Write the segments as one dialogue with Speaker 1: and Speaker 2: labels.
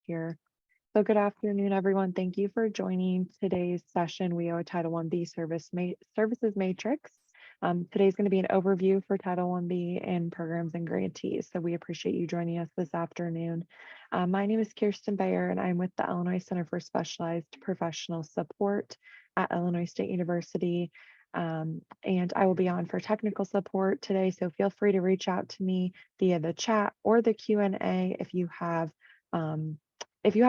Speaker 1: here. So good afternoon, everyone. Thank you for joining today's session, WIOA Title I-B Services Matrix. Today's going to be an overview for Title I-B and programs and grantees. So we appreciate you joining us this afternoon. My name is Kirsten Bayer, and I'm with the Illinois Center for Specialized Professional Support at Illinois State University. And I will be on for technical support today. So feel free to reach out to me via the chat or the Q&A if you have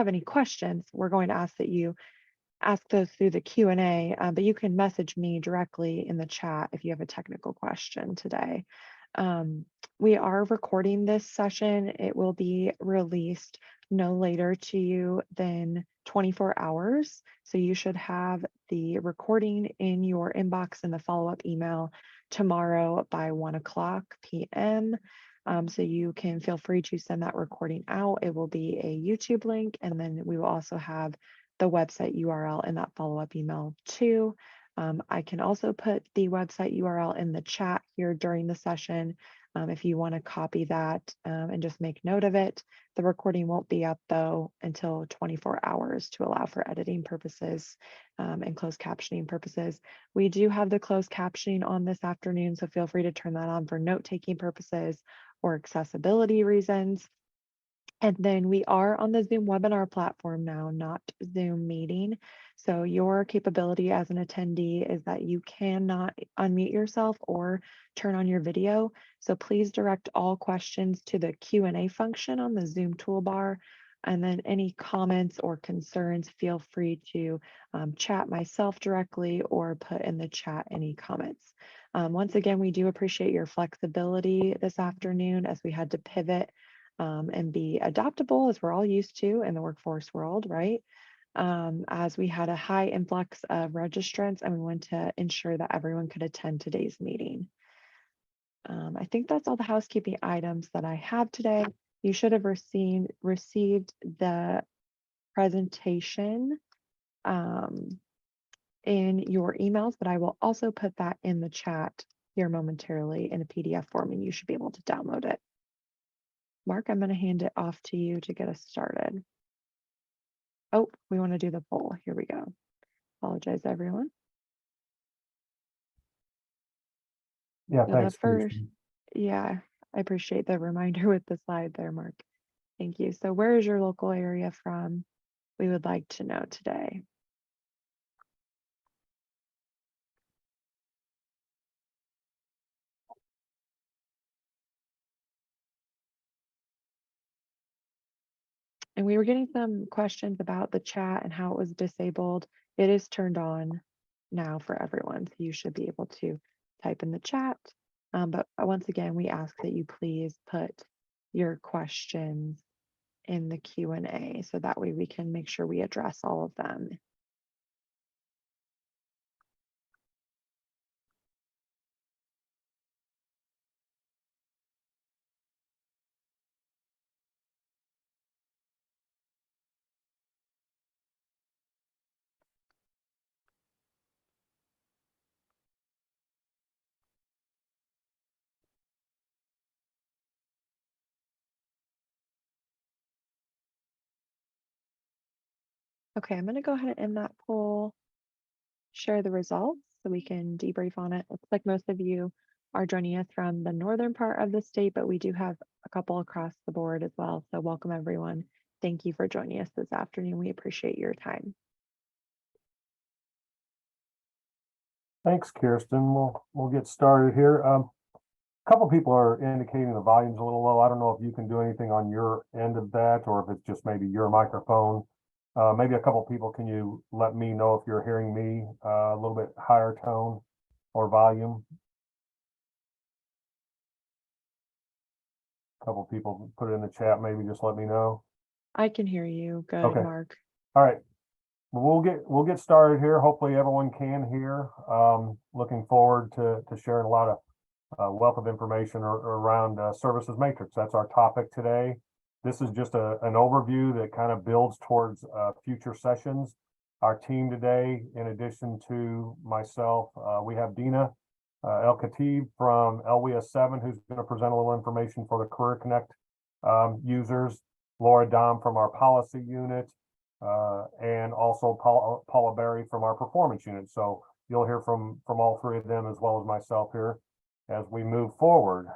Speaker 1: any questions. We're going to ask that you ask those through the Q&A, but you can message me directly in the chat if you have a technical question today. We are recording this session. It will be released no later to you than 24 hours. So you should have the recording in your inbox in the follow-up email tomorrow by 1:00 p.m. So you can feel free to send that recording out. It will be a YouTube link, and then we will also have the website URL in that follow-up email too. I can also put the website URL in the chat here during the session if you want to copy that and just make note of it. The recording won't be up though until 24 hours to allow for editing purposes and closed captioning purposes. We do have the closed captioning on this afternoon, so feel free to turn that on for note-taking purposes or accessibility reasons. And then we are on the Zoom webinar platform now, not Zoom meeting. So your capability as an attendee is that you cannot unmute yourself or turn on your video. So please direct all questions to the Q&A function on the Zoom toolbar. And then any comments or concerns, feel free to chat myself directly or put in the chat any comments. Once again, we do appreciate your flexibility this afternoon as we had to pivot and be adaptable as we're all used to in the workforce world, right? As we had a high influx of registrants and we want to ensure that everyone could attend today's meeting. I think that's all the housekeeping items that I have today. You should have received the presentation in your emails, but I will also put that in the chat here momentarily in a PDF form, and you should be able to download it. Mark, I'm going to hand it off to you to get us started. Oh, we want to do the poll. Here we go. Apologize, everyone.
Speaker 2: Yeah,
Speaker 1: So
Speaker 2: thanks.
Speaker 1: Yeah, I appreciate the reminder with the slide there, Mark. Thank you. So where is your local area from? We would like to know today. And we were getting some questions about the chat and how it was disabled. It is turned on now for everyone, so you should be able to type in the chat. But once again, we ask that you please put your questions in the Q&A so that way we can make sure we address all of them. Okay, I'm going to go ahead and end that poll, share the results so we can debrief on it. Looks like most of you are joining us from the northern part of the state, but we do have a couple across the board as well. So welcome, everyone. Thank you for joining us this afternoon. We appreciate your time.
Speaker 2: Thanks, Kirsten. We'll get started here. A couple people are indicating the volume's a little low. I don't know if you can do anything on your end of that, or if it's just maybe your microphone. Maybe a couple people, can you let me know if you're hearing me a little bit higher tone or volume? A couple people put it in the chat, maybe just let me know.
Speaker 1: I can hear you. Good,
Speaker 2: okay.
Speaker 1: Mark.
Speaker 2: All right. We'll get started here. Hopefully everyone can hear. Looking forward to sharing a lot of wealth of information around services matrix. That's our topic today. This is just an overview that kind of builds towards future sessions. Our team today, in addition to myself, we have Dina El Khatib from LWIA 7, who's going to present a little information for the Career Connect users. Laura Dom from our policy unit, and also Paula Berry from our performance unit. So you'll hear from all three of them as well as myself here as we move forward.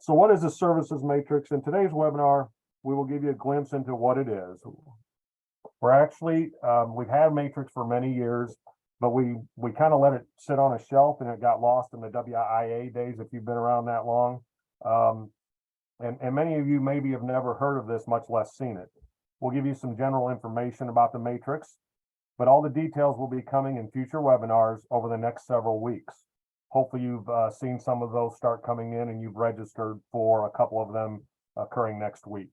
Speaker 2: So what is the services matrix? In today's webinar, we will give you a glimpse into what it is. We're actually, we've had matrix for many years, but we kind of let it sit on a shelf and it got lost in the WIA days if you've been around that long. And many of you maybe have never heard of this, much less seen it. We'll give you some general information about the matrix, but all the details will be coming in future webinars over the next several weeks. Hopefully you've seen some of those start coming in and you've registered for a couple of them occurring next week.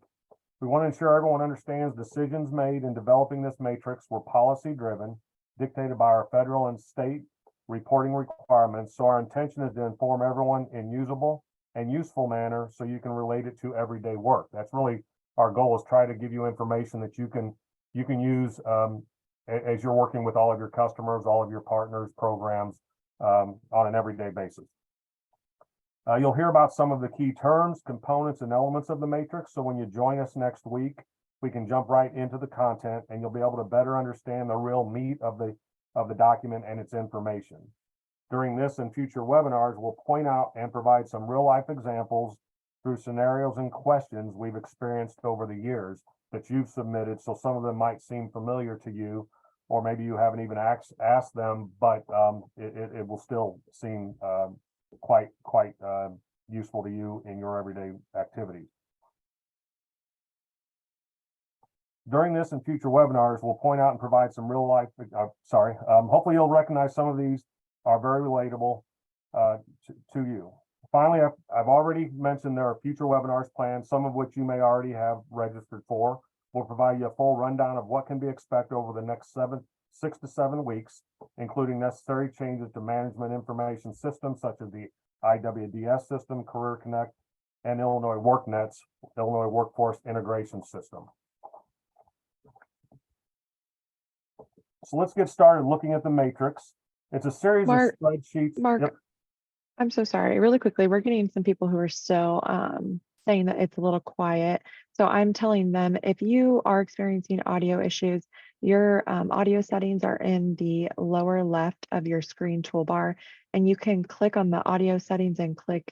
Speaker 2: We want to ensure everyone understands decisions made in developing this matrix were policy driven, dictated by our federal and state reporting requirements. So our intention is to inform everyone in usable and useful manner so you can relate it to everyday work. That's really our goal, is try to give you information that you can use as you're working with all of your customers, all of your partners, programs on an everyday basis. You'll hear about some of the key terms, components, and elements of the matrix. So when you join us next week, we can jump right into the content and you'll be able to better understand the real meat of the document and its information. During this and future webinars, we'll point out and provide some real life examples through scenarios and questions we've experienced over the years that you've submitted. So some of them might seem familiar to you, or maybe you haven't even asked them, but it will still seem quite useful to you in your everyday activities. During this and future webinars, we'll point out and provide some real life, hopefully you'll recognize some of these are very relatable to you. Finally, I've already mentioned there are future webinars planned, some of which you may already have registered for. We'll provide you a full rundown of what can be expected over the next 6 to 7 weeks, including necessary changes to management information systems such as the IWDS system, Career Connect, and Illinois WorkNet's Illinois Workforce Integration System. So let's get started looking at the matrix. It's a series of spreadsheets.
Speaker 1: Mark, yep. I'm so sorry. Really quickly, we're getting some people who are still saying that it's a little quiet. So I'm telling them, if you are experiencing audio issues, your audio settings are in the lower left of your screen toolbar, and you can click on the audio settings and click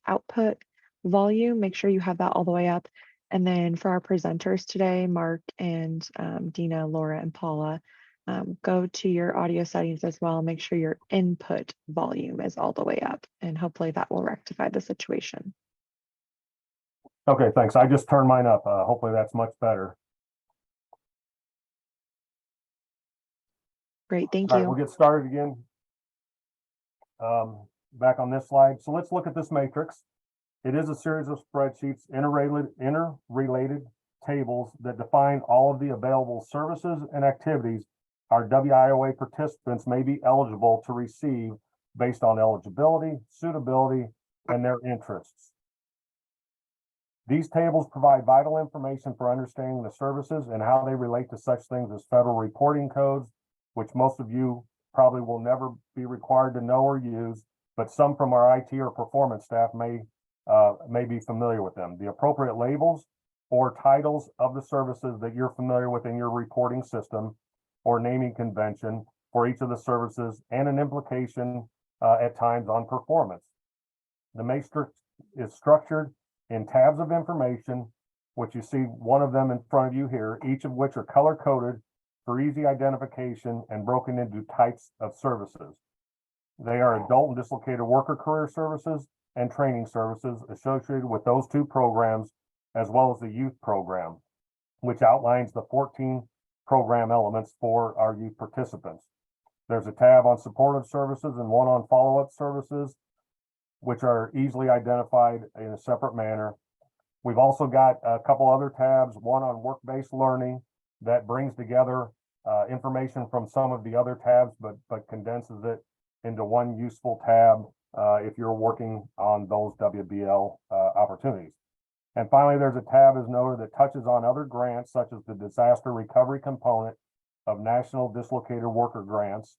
Speaker 1: output volume. Make sure you have that all the way up. And then for our presenters today, Mark and Dina, Laura, and Paula, go to your audio settings as well. Make sure your input volume is all the way up, and hopefully that will rectify the situation.
Speaker 2: Okay, thanks. I just turned mine up. Hopefully that's much better.
Speaker 1: Great, thank you.
Speaker 2: All right, we'll get started again. Back on this slide. So let's look at this matrix. It is a series of spreadsheets, interrelated tables that define all of the available services and activities our WIOA participants may be eligible to receive based on eligibility, suitability, and their interests. These tables provide vital information for understanding the services and how they relate to such things as federal reporting codes, which most of you probably will never be required to know or use, but some from our IT or performance staff may be familiar with them. The appropriate labels or titles of the services that you're familiar with in your reporting system or naming convention for each of the services, and an implication at times on performance. The matrix is structured in tabs of information, which you see one of them in front of you here, each of which are color-coded for easy identification and broken into types of services. They are adult and dislocated worker career services and training services associated with those two programs, as well as the youth program, which outlines the 14 program elements for our youth participants. There's a tab on supportive services and one on follow-up services, which are easily identified in a separate manner. We've also got a couple other tabs, one on work-based learning that brings together information from some of the other tabs, but condenses it into one useful tab if you're working on those WBL opportunities. And finally, there's a tab, as noted, that touches on other grants, such as the disaster recovery component of National Dislocated Worker grants.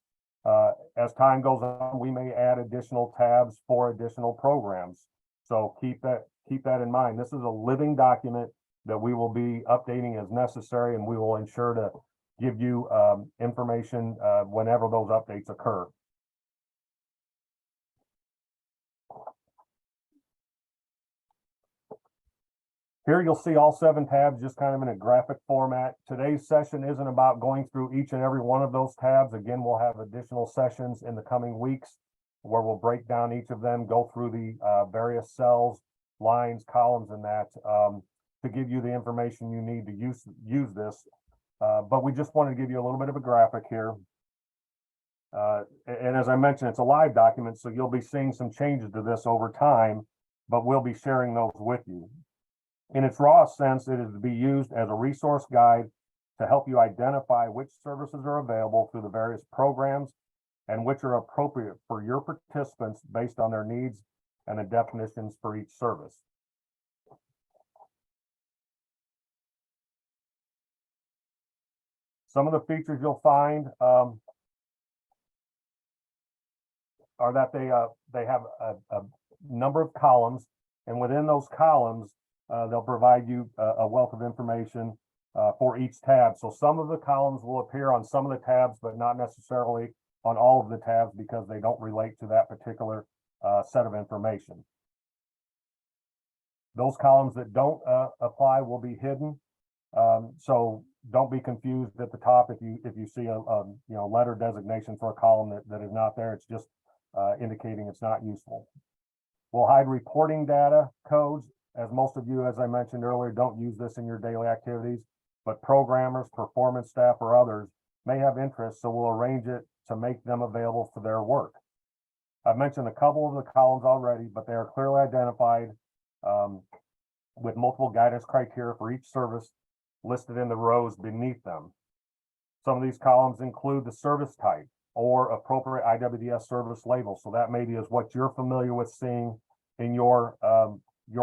Speaker 2: As time goes on, we may add additional tabs for additional programs. So keep that in mind. This is a living document that we will be updating as necessary, and we will ensure to give you information whenever those updates occur. Here you'll see all 7 tabs just kind of in a graphic format. Today's session isn't about going through each and every one of those tabs. Again, we'll have additional sessions in the coming weeks where we'll break down each of them, go through the various cells, lines, columns, and that to give you the information you need to use this. But we just wanted to give you a little bit of a graphic here. And as I mentioned, it's a live document, so you'll be seeing some changes to this over time, but we'll be sharing those with you. In its raw sense, it is to be used as a resource guide to help you identify which services are available through the various programs and which are appropriate for your participants based on their needs and the definitions for each service. Some of the features you'll find are that they have a number of columns, and within those columns, they'll provide you a wealth of information for each tab. So some of the columns will appear on some of the tabs, but not necessarily on all of the tabs because they don't relate to that particular set of information. Those columns that don't apply will be hidden. So don't be confused at the top if you see a letter designation for a column that is not there. It's just indicating it's not useful. We'll hide reporting data codes. As most of you, as I mentioned earlier, don't use this in your daily activities, but programmers, performance staff, or others may have interest, so we'll arrange it to make them available for their work. I've mentioned a couple of the columns already, but they are clearly identified with multiple guidance criteria for each service listed in the rows beneath them. Some of these columns include the service type or appropriate IWDS service label. So that maybe is what you're familiar with seeing in your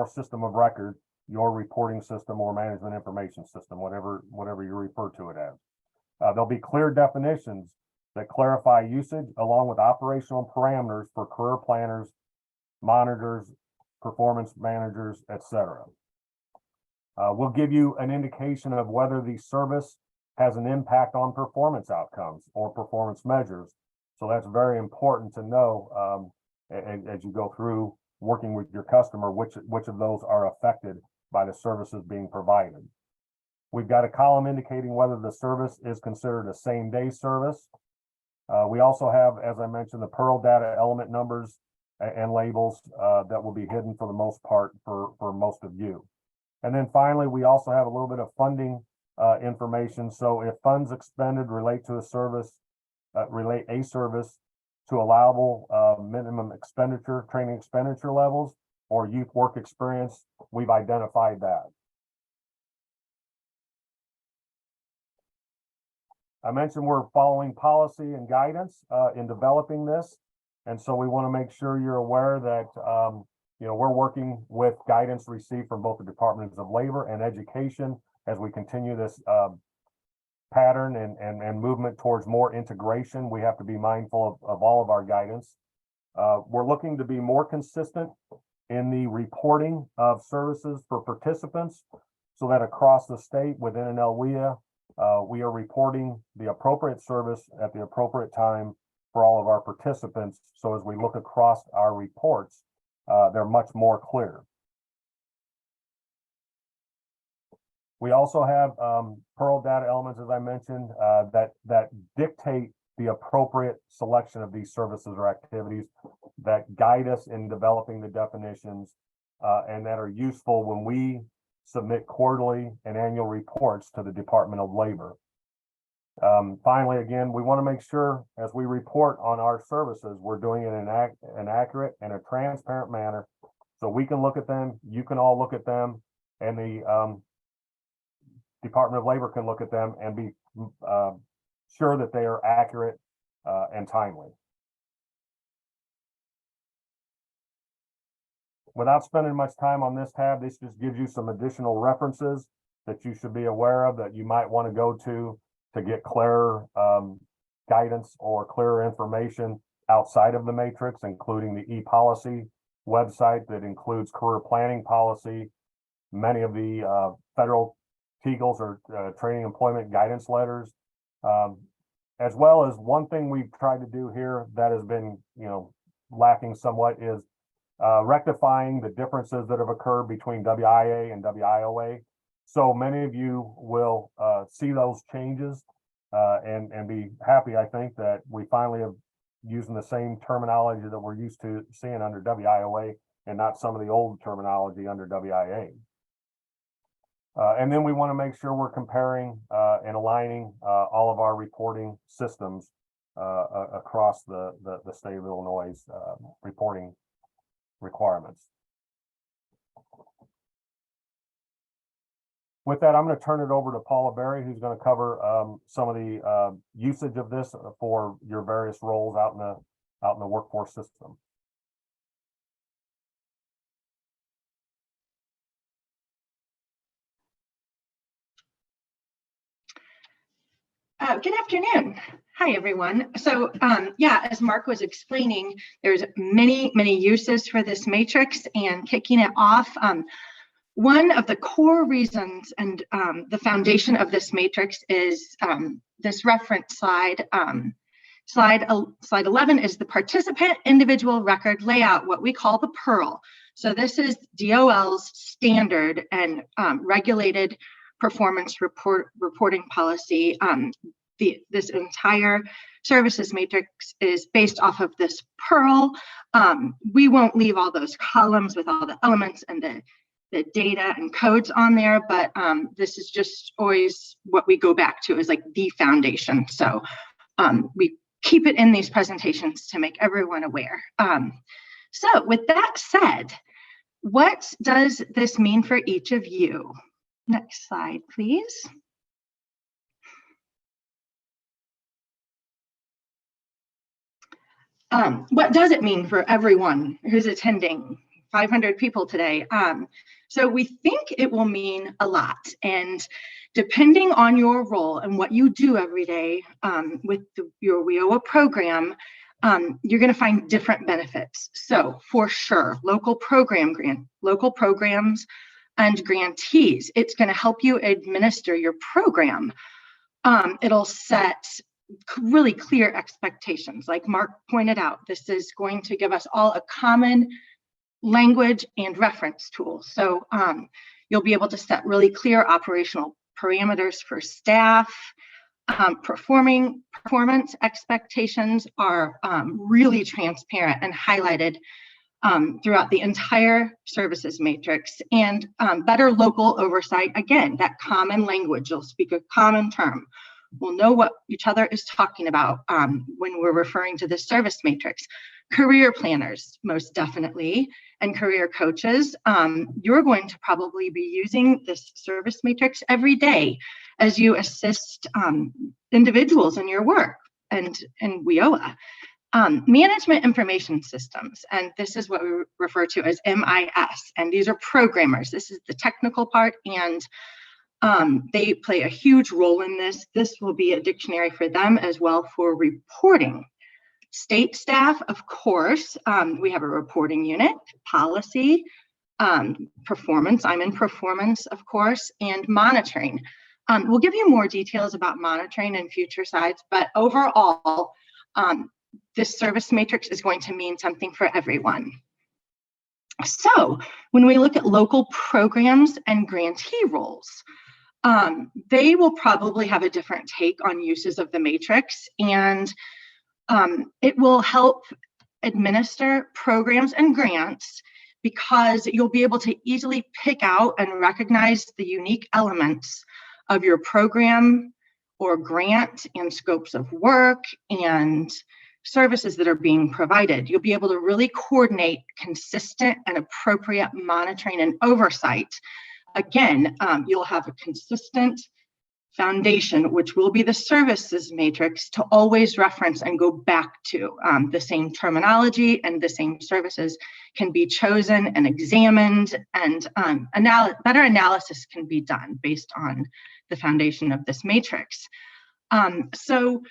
Speaker 2: system of record, your reporting system or management information system, whatever you refer to it as. There'll be clear definitions that clarify usage along with operational parameters for career planners, monitors, performance managers, etc. We'll give you an indication of whether the service has an impact on performance outcomes or performance measures. So that's very important to know as you go through working with your customer, which of those are affected by the services being provided. We've got a column indicating whether the service is considered a same-day service. We also have, as I mentioned, the Pearl data element numbers and labels that will be hidden for the most part for most of you. And then finally, we also have a little bit of funding information. So if funds expended relate a service to allowable minimum expenditure, training expenditure levels, or youth work experience, we've identified that. I mentioned we're following policy and guidance in developing this. And so we want to make sure you're aware that we're working with guidance received from both the Departments of Labor and Education as we continue this pattern and movement towards more integration. We have to be mindful of all of our guidance. We're looking to be more consistent in the reporting of services for participants so that across the state within an LWIA, we are reporting the appropriate service at the appropriate time for all of our participants. So as we look across our reports, they're much more clear. We also have Pearl data elements, as I mentioned, that dictate the appropriate selection of these services or activities that guide us in developing the definitions and that are useful when we submit quarterly and annual reports to the Department of Labor. Finally, again, we want to make sure as we report on our services, we're doing it in an accurate and a transparent manner so we can look at them, you can all look at them, and the Department of Labor can look at them and be sure that they are accurate and timely. Without spending much time on this tab, this just gives you some additional references that you should be aware of that you might want to go to get clearer guidance or clearer information outside of the matrix, including the e-policy website that includes career planning policy, many of the federal TEGLs or training employment guidance letters, as well as one thing we've tried to do here that has been, lacking somewhat is rectifying the differences that have occurred between WIA and WIOA. So many of you will see those changes and be happy, I think, that we finally have using the same terminology that we're used to seeing under WIOA and not some of the old terminology under WIA. And then we want to make sure we're comparing and aligning all of our reporting systems across the state of Illinois' reporting requirements. With that, I'm going to turn it over to Paula Berry, who's going to cover some of the usage of this for your various roles out in the workforce system.
Speaker 3: Good afternoon. Hi, everyone. So yeah, as Mark was explaining, there's many uses for this matrix, and kicking it off, one of the core reasons and the foundation of this matrix is this reference slide. Slide 11 is the participant individual record layout, what we call the PEARL. So this is DOL's standard and regulated performance reporting policy. This entire services matrix is based off of this PEARL. We won't leave all those columns with all the elements and the data and codes on there, but this is just always what we go back to is like the foundation. So we keep it in these presentations to make everyone aware. So with that said, what does this mean for each of you? Next slide, please. What does it mean for everyone who's attending? 500 people today. So we think it will mean a lot, and depending on your role and what you do every day with your WIOA program, you're going to find different benefits. So for sure, local programs and grantees, it's going to help you administer your program. It'll set really clear expectations. Like Mark pointed out, this is going to give us all a common language and reference tool. So you'll be able to set really clear operational parameters for staff. Performance expectations are really transparent and highlighted throughout the entire services matrix, and better local oversight. Again, that common language, you'll speak a common term. We'll know what each other is talking about when we're referring to this service matrix. Career planners, most definitely, and career coaches, you're going to probably be using this service matrix every day as you assist individuals in your work and WIOA. Management information systems, and this is what we refer to as MIS, and these are programmers. This is the technical part, and they play a huge role in this. This will be a dictionary for them as well for reporting. State staff, of course, we have a reporting unit, policy, performance, I'm in performance, of course, and monitoring. We'll give you more details about monitoring in future slides, but overall, this service matrix is going to mean something for everyone. So when we look at local programs and grantee roles, they will probably have a different take on uses of the matrix, and it will help administer programs and grants because you'll be able to easily pick out and recognize the unique elements of your program or grant and scopes of work and services that are being provided. You'll be able to really coordinate consistent and appropriate monitoring and oversight. Again, you'll have a consistent foundation, which will be the services matrix, to always reference and go back to. The same terminology and the same services can be chosen and examined, and better analysis can be done based on the foundation of this matrix. So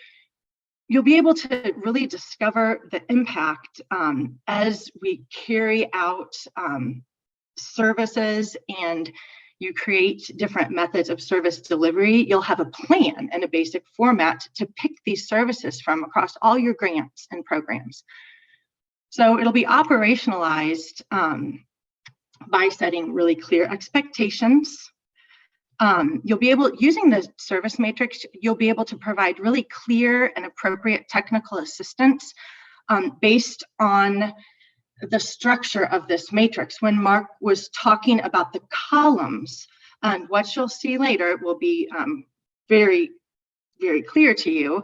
Speaker 3: you'll be able to really discover the impact as we carry out services and you create different methods of service delivery. You'll have a plan and a basic format to pick these services from across all your grants and programs. So it'll be operationalized by setting really clear expectations. You'll be able, using the service matrix, you'll be able to provide really clear and appropriate technical assistance based on the structure of this matrix. When Mark was talking about the columns, and what you'll see later will be very, very clear to you.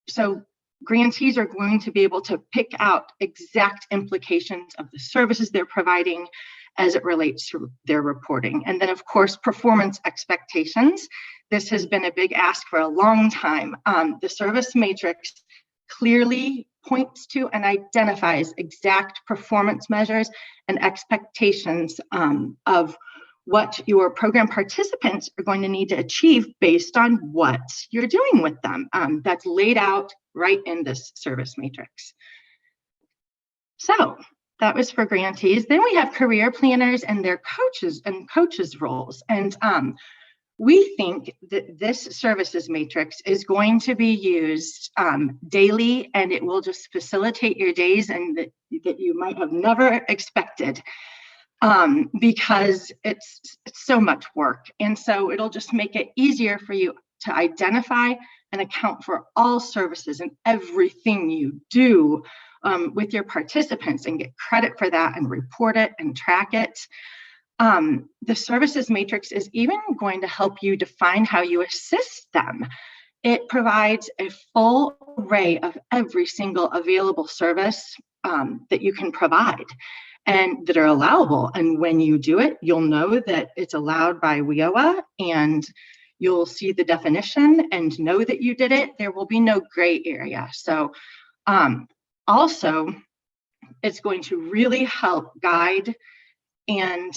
Speaker 3: So grantees are going to be able to pick out exact implications of the services they're providing as it relates to their reporting. And then, of course, performance expectations. This has been a big ask for a long time. The service matrix clearly points to and identifies exact performance measures and expectations of what your program participants are going to need to achieve based on what you're doing with them. That's laid out right in this service matrix. So that was for grantees. Then we have career planners and their coaches and coaches roles. And we think that this services matrix is going to be used daily, and it will just facilitate your days and that you might have never expected because it's so much work. And so it'll just make it easier for you to identify and account for all services and everything you do with your participants and get credit for that and report it and track it. The services matrix is even going to help you define how you assist them. It provides a full array of every single available service that you can provide and that are allowable. And when you do it, you'll know that it's allowed by WIOA, and you'll see the definition and know that you did it. There will be no gray area. So also, it's going to really help guide and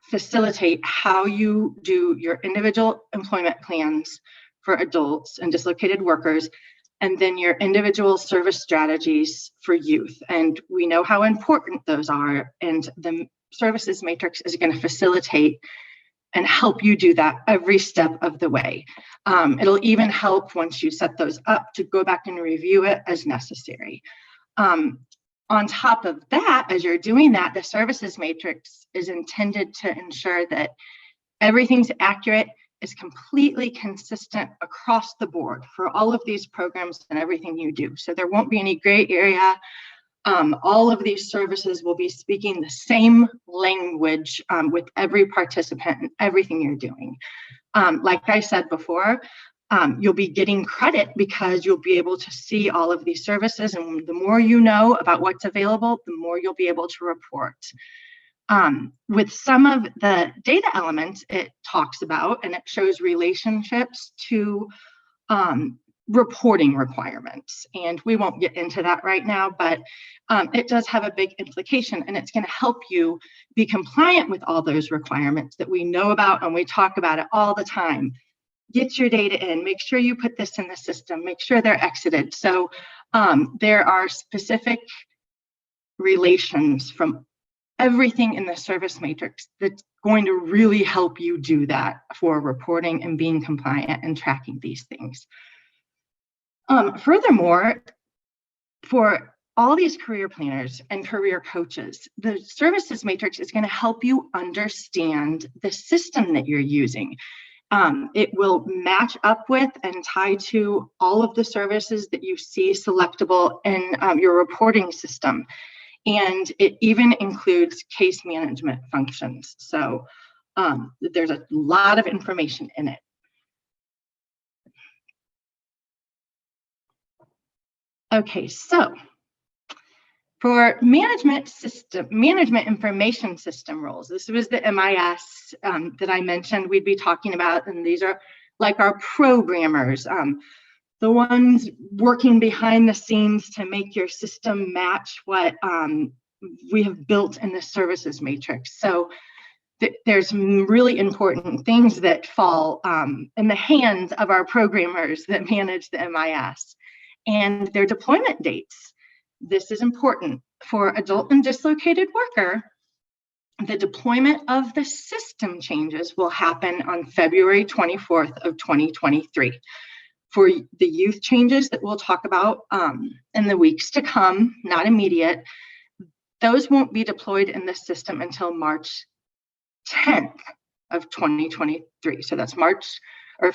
Speaker 3: facilitate how you do your individual employment plans for adults and dislocated workers, and then your individual service strategies for youth. And we know how important those are, and the services matrix is going to facilitate and help you do that every step of the way. It'll even help once you set those up to go back and review it as necessary. On top of that, as you're doing that, the services matrix is intended to ensure that everything's accurate, is completely consistent across the board for all of these programs and everything you do. So there won't be any gray area. All of these services will be speaking the same language with every participant and everything you're doing. Like I said before, you'll be getting credit because you'll be able to see all of these services, and the more you know about what's available, the more you'll be able to report. With some of the data elements it talks about, and it shows relationships to reporting requirements. And we won't get into that right now, but it does have a big implication, and it's going to help you be compliant with all those requirements that we know about, and we talk about it all the time. Get your data in, make sure you put this in the system, make sure they're exited. So there are specific relations from everything in the service matrix that's going to really help you do that for reporting and being compliant and tracking these things. Furthermore, for all these career planners and career coaches, the services matrix is going to help you understand the system that you're using. It will match up with and tie to all of the services that you see selectable in your reporting system. And it even includes case management functions. So there's a lot of information in it. Okay, so for management information system roles, this was the MIS that I mentioned we'd be talking about, and these are like our programmers, the ones working behind the scenes to make your system match what we have built in the services matrix. So there's really important things that fall in the hands of our programmers that manage the MIS. and their deployment dates. This is important. For adult and dislocated worker, the deployment of the system changes will happen on February 24th of 2023. For the youth changes that we'll talk about in the weeks to come, not immediate, those won't be deployed in the system until March 10th of 2023. So that's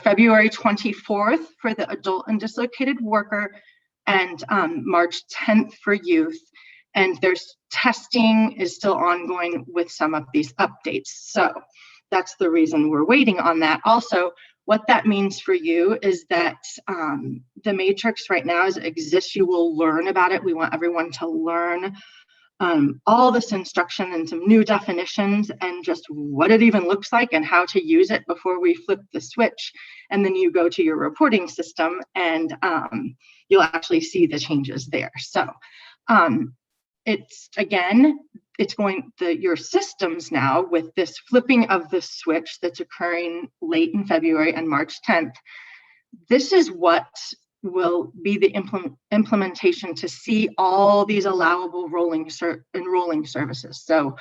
Speaker 3: February 24th for the adult and dislocated worker, and March 10th for youth. And there's testing is still ongoing with some of these updates. So that's the reason we're waiting on that. Also, what that means for you is that the matrix right now as it exists, you will learn about it. We want everyone to learn all this instruction and some new definitions and just what it even looks like and how to use it before we flip the switch. And then you go to your reporting system and you'll actually see the changes there. So your systems now with this flipping of the switch that's occurring late in February and March 10th, this is what will be the implementation to see all these allowable enrolling services. So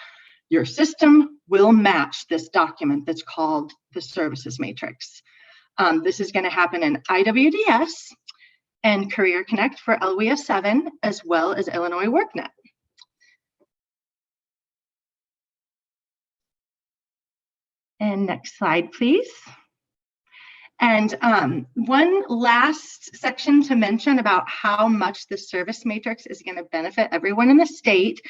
Speaker 3: your system will match this document that's called the services matrix. This is going to happen in IWDS and Career Connect for LWIA 7, as well as Illinois WorkNet. And next slide, please. And one last section to mention about how much the service matrix is going to benefit everyone in the state.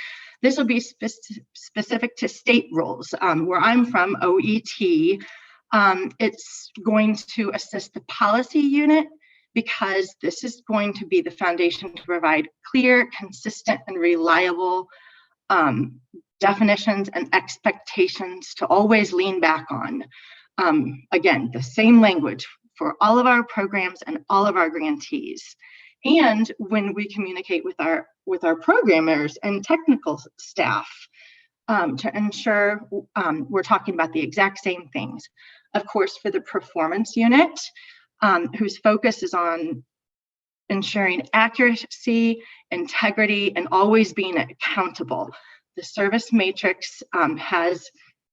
Speaker 3: This will be specific to state roles. Where I'm from, OET, it's going to assist the policy unit because this is going to be the foundation to provide clear, consistent, and reliable definitions and expectations to always lean back on. Again, the same language for all of our programs and all of our grantees. And when we communicate with our programmers and technical staff to ensure we're talking about the exact same things. Of course, for the performance unit, whose focus is on ensuring accuracy, integrity, and always being accountable. The service matrix has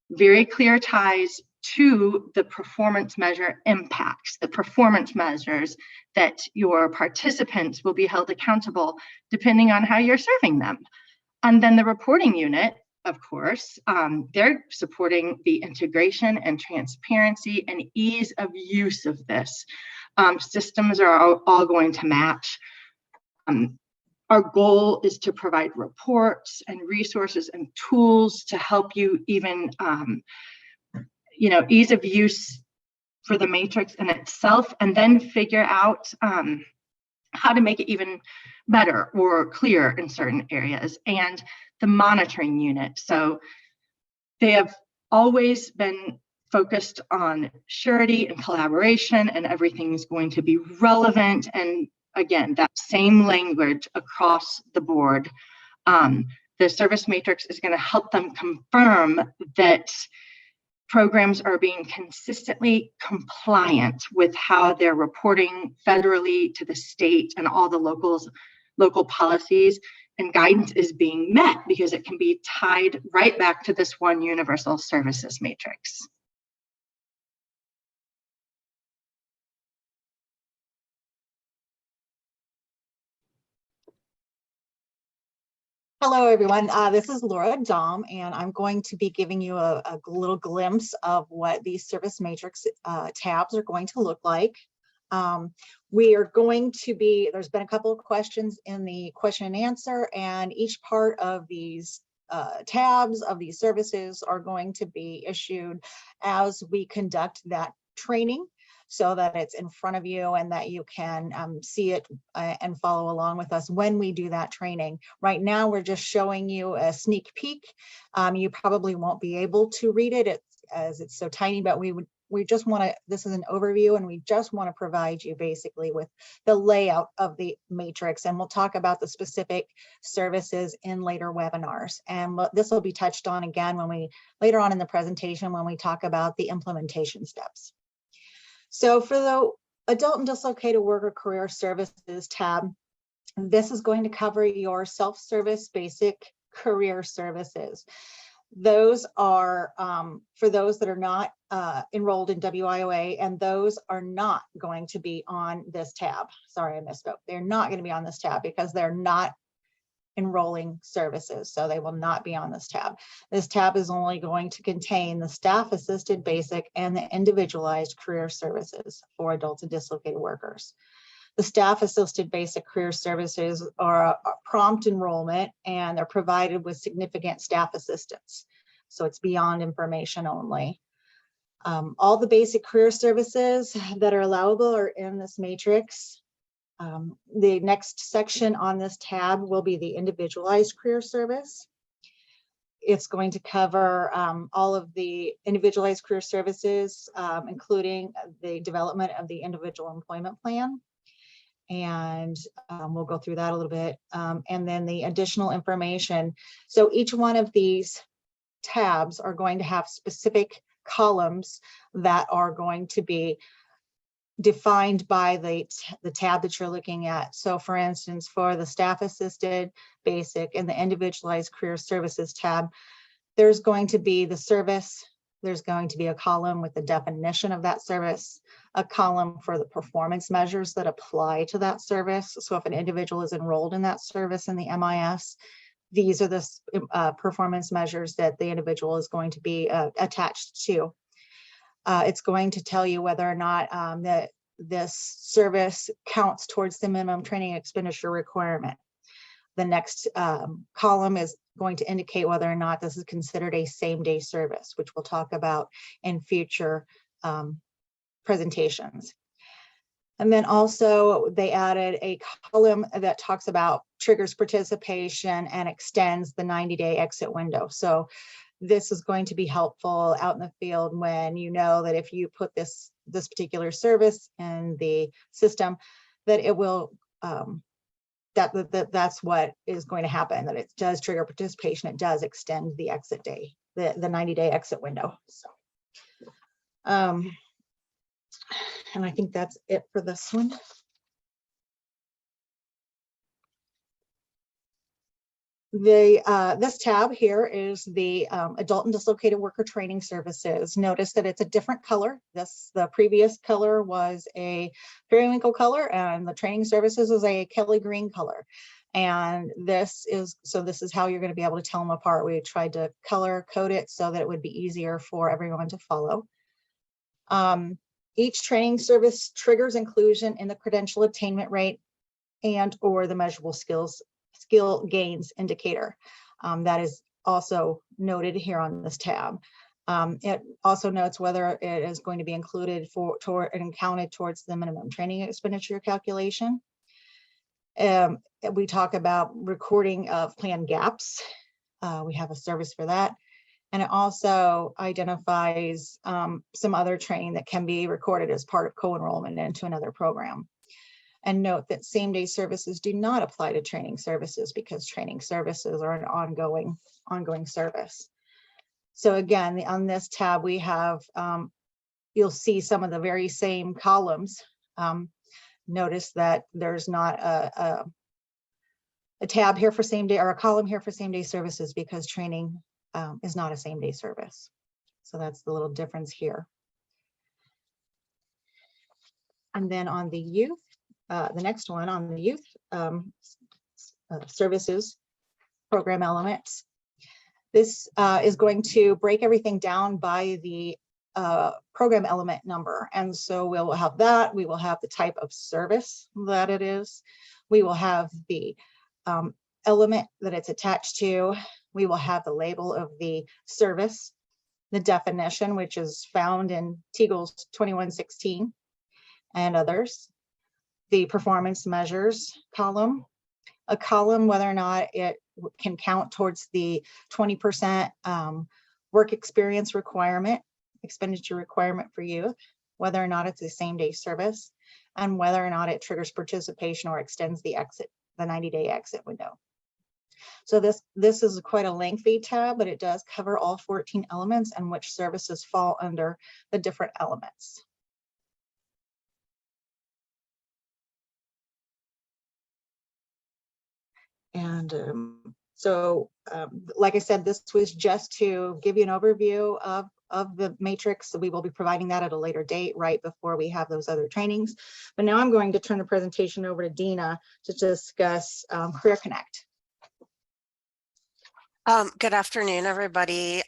Speaker 3: very clear ties to the performance measure impacts, the performance measures that your participants will be held accountable depending on how you're serving them. And then the reporting unit, of course, they're supporting the integration and transparency and ease of use of this. Systems are all going to match. Our goal is to provide reports and resources and tools to help you even ease of use for the matrix in itself, and then figure out how to make it even better or clear in certain areas. And the monitoring unit. So they have always been focused on surety and collaboration, and everything is going to be relevant. And again, that same language across the board. The service matrix is going to help them confirm that programs are being consistently compliant with how they're reporting federally to the state and all the local policies, and guidance is being met because it can be tied right back to this one universal services matrix.
Speaker 4: Hello, everyone. This is Laura Dom, and I'm going to be giving you a little glimpse of what these service matrix tabs are going to look like. We are going to be, there's been a couple of questions in the question and answer, and each part of these tabs of these services are going to be issued as we conduct that training, so that it's in front of you and that you can see it and follow along with us when we do that training. Right now, we're just showing you a sneak peek. You probably won't be able to read it as it's so tiny, but we just want to, this is an overview, and we just want to provide you basically with the layout of the matrix, and we'll talk about the specific services in later webinars. And this will be touched on again later on in the presentation when we talk about the implementation steps. So for Adult and Dislocated Worker Career Services tab. This is going to cover your self-service basic career services. Those are for those that are not enrolled in WIOA, and those are not going to be on this tab. Sorry, I misspoke. They're not going to be on this tab because they're not enrolling services, so they will not be on this tab. This tab is only going to contain the staff assisted basic and the individualized career services for adults and dislocated workers. The staff assisted basic career services are a prompt enrollment, and they're provided with significant staff assistance. So it's beyond information only. All the basic career services that are allowable are in this matrix. The next section on this tab will be the individualized career service. It's going to cover all of the individualized career services, including the development of the individual employment plan. And we'll go through that a little bit. And then the additional information. So each one of these tabs are going to have specific columns that are going to be defined by the tab that you're looking at. So for instance, for the staff assisted basic and the individualized career services tab, there's going to be the service. There's going to be a column with the definition of that service, a column for the performance measures that apply to that service. So if an individual is enrolled in that service in the MIS, these are the performance measures that the individual is going to be attached to. It's going to tell you whether or not that this service counts towards the minimum training expenditure requirement. The next column is going to indicate whether or not this is considered a same-day service, which we'll talk about in future presentations. And then also they added a column that talks about triggers participation and extends the 90-day exit window. So this is going to be helpful out in the field when you know that if you put this particular service in the system, that it will that's what is going to happen, that it does trigger participation. It does extend the exit day, the 90-day exit window. So and I think that's it for this one. This tab here is the adult and dislocated worker training services. Notice that it's a different color. The previous color was a periwinkle color, and the training services is a Kelly green color. And this is how you're going to be able to tell them apart. We tried to color code it so that it would be easier for everyone to follow. Each training service triggers inclusion in the credential attainment rate and or the measurable skill gains indicator. That is also noted here on this tab. It also notes whether it is going to be included and counted towards the minimum training expenditure calculation. We talk about recording of plan gaps. We have a service for that. And it also identifies some other training that can be recorded as part of co-enrollment into another program. And note that same-day services do not apply to training services because training services are an ongoing service. So again, on this tab, we have, you'll see some of the very same columns. Notice that there's not a tab here for same-day or a column here for same-day services because training is not a same-day service. So that's the little difference here. And then on the youth, the next one on the youth services program elements. This is going to break everything down by the program element number. And so we'll have that. We will have the type of service that it is. We will have the element that it's attached to. We will have the label of the service, the definition, which is found in TEGLS 2116 and others. The performance measures column, a column whether or not it can count towards the 20% work experience requirement, expenditure requirement for youth, whether or not it's a same-day service, and whether or not it triggers participation or extends the 90-day exit window. So this is quite a lengthy tab, but it does cover all 14 elements and which services fall under the different elements. And like I said, this was just to give you an overview of the matrix. So we will be providing that at a later date, right before we have those other trainings. But now I'm going to turn the presentation over to Dina to discuss Career Connect.
Speaker 5: Good afternoon, everybody.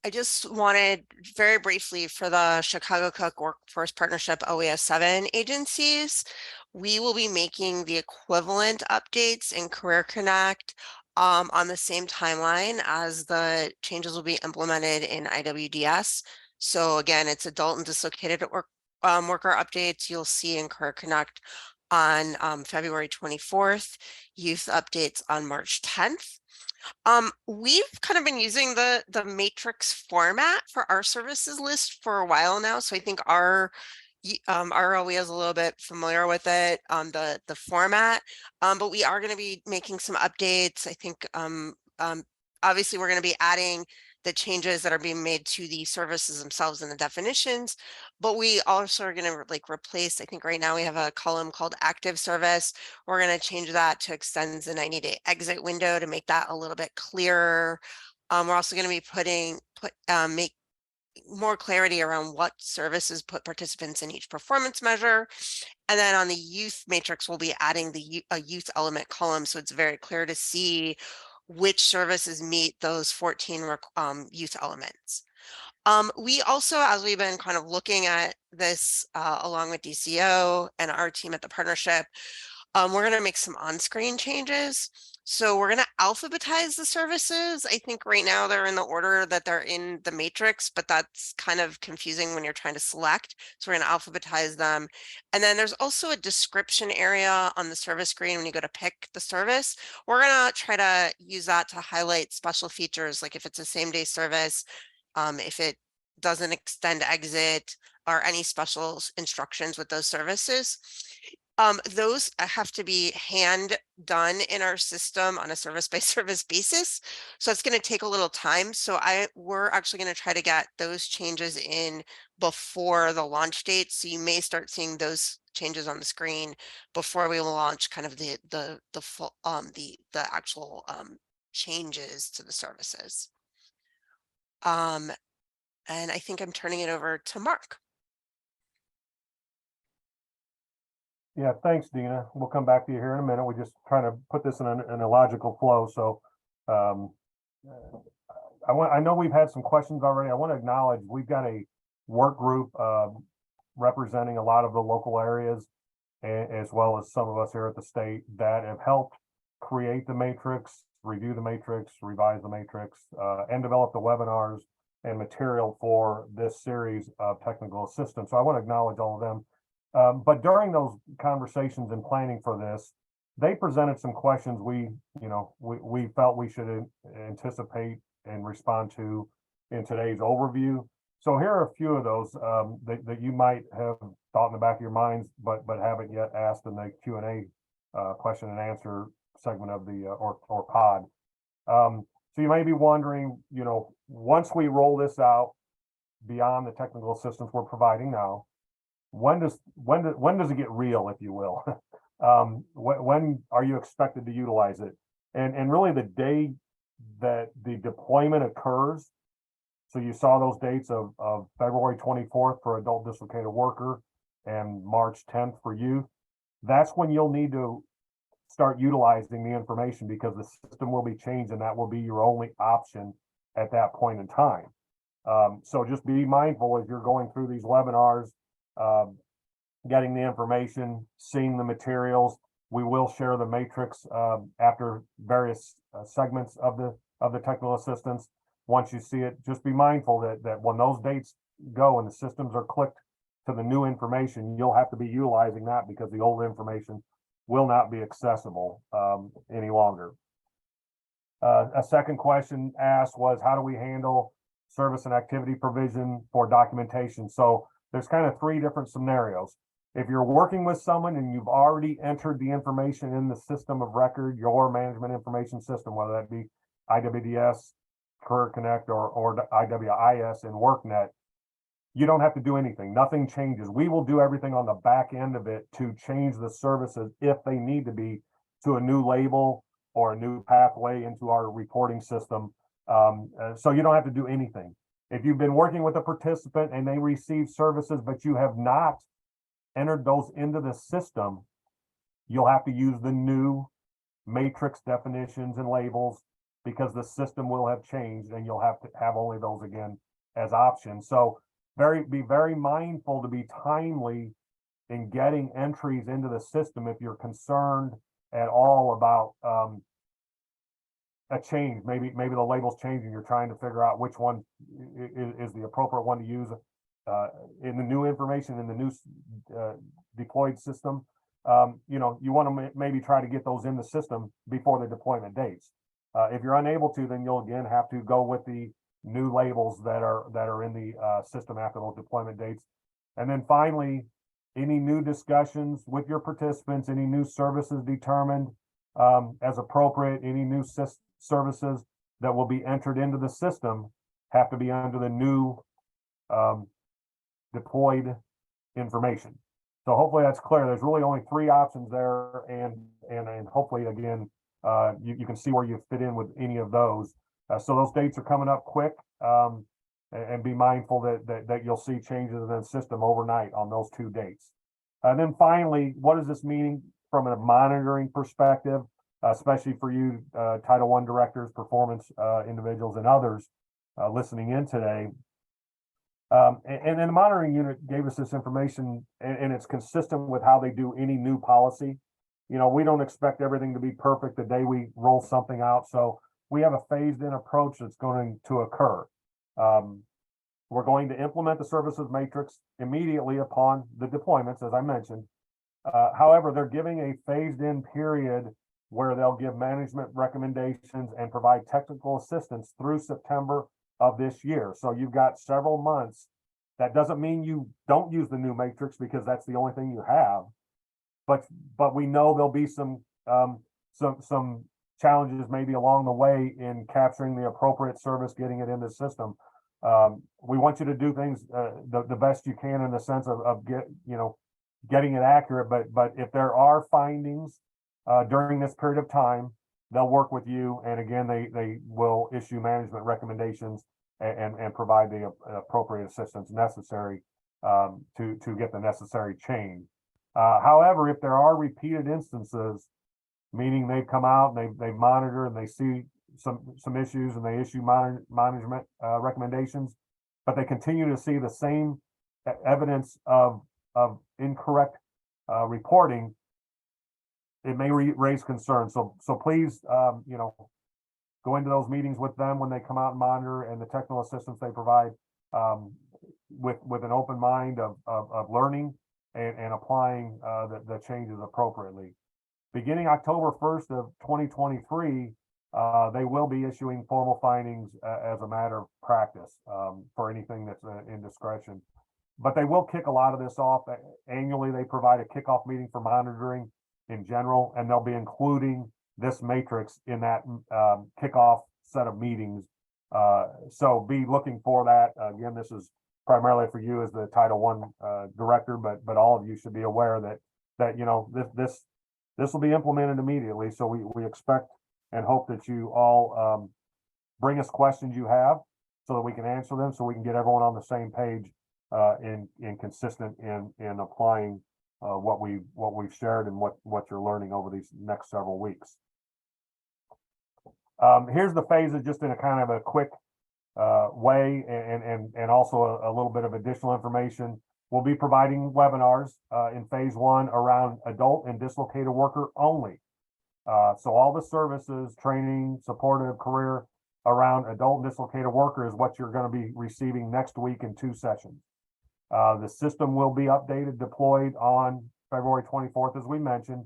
Speaker 5: I just wanted very briefly for the Chicago Cook Workforce Partnership OES 7 agencies, we will be making the equivalent updates in Career Connect on the same timeline as the changes will be implemented in IWDS. So again, it's adult and dislocated worker updates you'll see in Career Connect on February 24th, youth updates on March 10th. We've kind of been using the matrix format for our services list for a while now. So I think our ROE is a little bit familiar with it, the format, but we are going to be making some updates. I think obviously we're going to be adding the changes that are being made to the services themselves and the definitions, but we also are going to replace, I think right now we have a column called active service. We're going to change that to extends the 90-day exit window to make that a little bit clearer. We're also going to be make more clarity around what services put participants in each performance measure. And then on the youth matrix, we'll be adding a youth element column. So it's very clear to see which services meet those 14 youth elements. We also, as we've been kind of looking at this along with DCEO and our team at the partnership, we're going to make some on-screen changes. So we're going to alphabetize the services. I think right now they're in the order that they're in the matrix, but that's kind of confusing when you're trying to select. So we're going to alphabetize them. And then there's also a description area on the service screen when you go to pick the service. We're going to try to use that to highlight special features, like if it's a same-day service, if it doesn't extend exit, or any special instructions with those services. Those have to be hand done in our system on a service by service basis. So it's going to take a little time. So we're actually going to try to get those changes in before the launch date. So you may start seeing those changes on the screen before we will launch kind of the full the actual changes to the services. And I think I'm turning it over to Mark.
Speaker 2: Yeah, thanks, Dina. We'll come back to you here in a minute. We're just trying to put this in a logical flow. So I know we've had some questions already. I want to acknowledge we've got a work group representing a lot of the local areas, as well as some of us here at the state that have helped create the matrix, review the matrix, revise the matrix, and develop the webinars and material for this series of technical assistance. So I want to acknowledge all of them. But during those conversations and planning for this, they presented some questions we felt we should anticipate and respond to in today's overview. So here are a few of those that you might have thought in the back of your minds, but haven't yet asked in the Q&A question and answer segment of the or pod. So you may be wondering, once we roll this out beyond the technical assistance we're providing now, when does it get real, if you will? When are you expected to utilize it? And really the day that the deployment occurs. So you saw those dates of February 24th for adult dislocated worker and March 10th for youth. That's when you'll need to start utilizing the information, because the system will be changed and that will be your only option at that point in time. So just be mindful as you're going through these webinars, getting the information, seeing the materials. We will share the matrix after various segments of the technical assistance. Once you see it, just be mindful that when those dates go and the systems are clicked to the new information, you'll have to be utilizing that, because the old information will not be accessible any longer. A second question asked was, how do we handle service and activity provision for documentation? So there's kind of three different scenarios. If you're working with someone and you've already entered the information in the system of record, your management information system, whether that be IWDS, Career Connect, or IWIS and WorkNet, you don't have to do anything. Nothing changes. We will do everything on the back end of it to change the services if they need to be to a new label or a new pathway into our reporting system. So you don't have to do anything. If you've been working with a participant and they receive services, but you have not entered those into the system, you'll have to use the new matrix definitions and labels because the system will have changed and you'll have to have only those again as options. So be very mindful to be timely in getting entries into the system if you're concerned at all about a change. Maybe the label's changing. You're trying to figure out which one is the appropriate one to use in the new information in the new deployed system. You know, you want to maybe try to get those in the system before the deployment dates. If you're unable to, then you'll again have to go with the new labels that are in the system after those deployment dates. And then finally, any new discussions with your participants, any new services determined as appropriate, any new services that will be entered into the system have to be under the new deployed information. So hopefully that's clear. There's really only 3 options there, and hopefully again you can see where you fit in with any of those. So those dates are coming up quick, and be mindful that you'll see changes in the system overnight on those 2 dates. And then finally, what does this mean from a monitoring perspective, especially for you Title I directors, performance individuals, and others listening in today? And then the monitoring unit gave us this information, and it's consistent with how they do any new policy. You know, we don't expect everything to be perfect the day we roll something out. So we have a phased-in approach that's going to occur. We're going to implement the services matrix immediately upon the deployments, as I mentioned. However, they're giving a phased-in period where they'll give management recommendations and provide technical assistance through September of this year. So you've got several months. That doesn't mean you don't use the new matrix because that's the only thing you have. But we know there'll be some challenges maybe along the way in capturing the appropriate service, getting it in the system. We want you to do things the best you can in the sense of getting it accurate. But if there are findings during this period of time, they'll work with you, and again, they will issue management recommendations and provide the appropriate assistance necessary to get the necessary change. However, if there are repeated instances, meaning they've come out and they monitor and they see some issues and they issue management recommendations, but they continue to see the same evidence of incorrect reporting, it may raise concerns. So please, go into those meetings with them when they come out and monitor, and the technical assistance they provide with an open mind of learning and applying the changes appropriately. Beginning October 1st of 2023, they will be issuing formal findings as a matter of practice for anything that's in discretion. But they will kick a lot of this off. Annually, they provide a kickoff meeting for monitoring in general, and they'll be including this matrix in that kickoff set of meetings. So be looking for that. Again, this is primarily for you as the Title I director, but all of you should be aware that this will be implemented immediately. So we expect and hope that you all bring us questions you have so that we can answer them, so we can get everyone on the same page in consistent in applying what we've shared and what you're learning over these next several weeks. Here's the phases just in a kind of a quick way, and also a little bit of additional information. We'll be providing webinars in phase 1 around adult and dislocated worker only. So all the services, training, supportive career around adult and dislocated worker is what you're going to be receiving next week in 2 sessions. The system will be updated, deployed on February 24th, as we mentioned,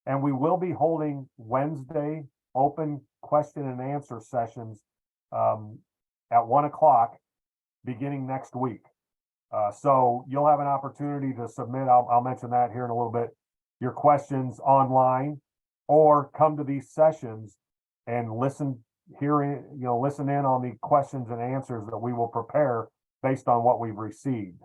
Speaker 2: and we will be holding Wednesday open question and answer sessions at 1 o'clock beginning next week. So you'll have an opportunity to submit, I'll mention that here in a little bit, your questions online, or come to these sessions and listen in on the questions and answers that we will prepare based on what we've received.